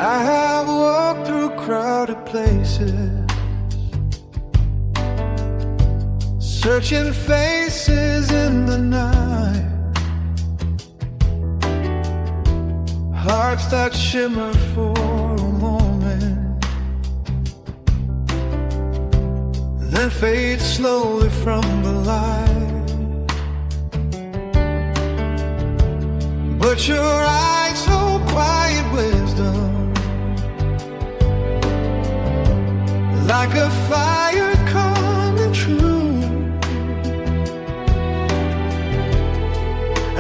I have walked through crowded places, searching faces in the night, hearts that shimmer for a moment, then fade slowly from the light. But your eyes hold quiet wisdom, like a fire coming true.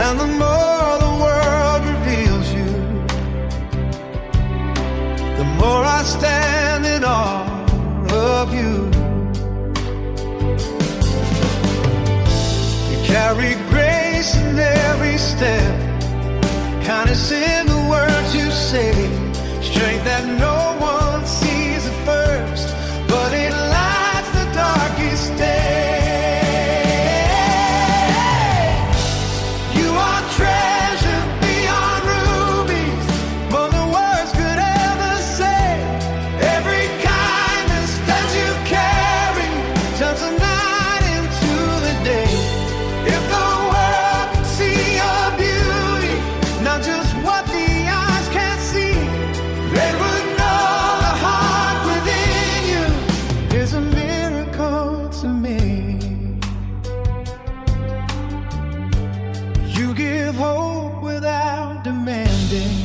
And the more the world reveals you, the more I stand in awe of you. You carry grace in every step, kindness in the words you say, strength that no one sees at first, but it lights the darkest day. You are treasure beyond rubies, more than words could ever say. Every kindness that you carry turns the night into the day. If the world could see your beauty, not just what the eyes can't see, they would know the heart within you is a miracle to me. You give hope without demanding.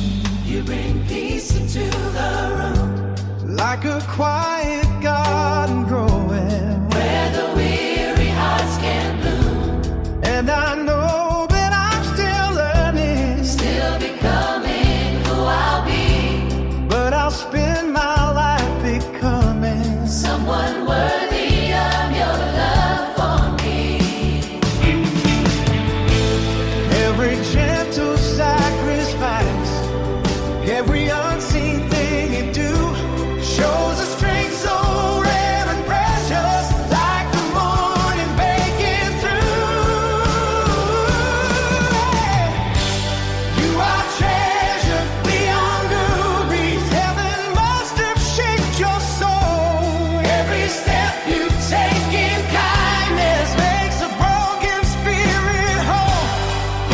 You bring peace into the room, Like a quiet garden growing, where the weary hearts can bloom. and I know that I'm still learning, Still becoming who I'll be, but I'll spend my life becoming someone worthy of your love for me. every gentle sacrifice, every unseen thing you do shows a strength so rare and precious, like the morning breaking through. You are treasure beyond rubies, heaven must have shaped your soul. Every step you take in kindness makes a broken spirit whole.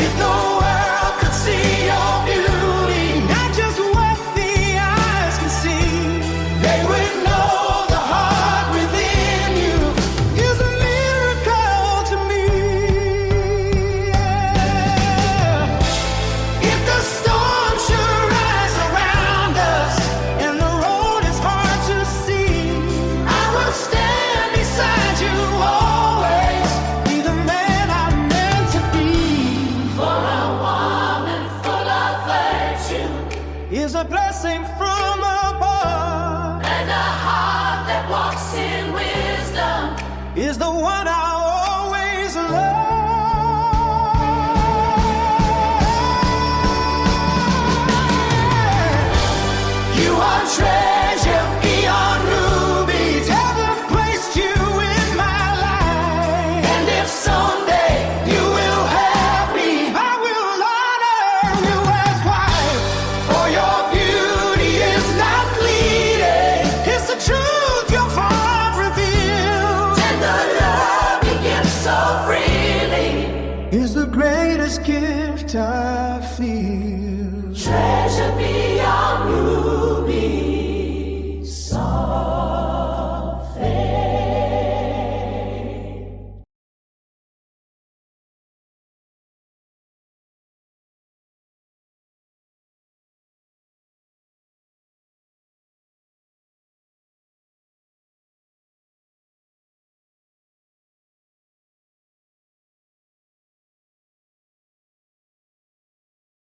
If the world could see your beauty, not just what the eyes can see, they would know the heart within you is a miracle to me. If the storm should rise around us and the road is hard to see, I will stand beside you always, be the man I'm meant to be. For a woman full of virtue, Is a blessing from above, and a heart that walks in wisdom. is the one I always love. You are treasure beyond rubies, heaven placed you in my life. And if someday You will have me, I will honor you as wife. For your beauty is not fleeting, it's the truth your heart reveals. and the love you give so freely, Is the greatest gift I feel.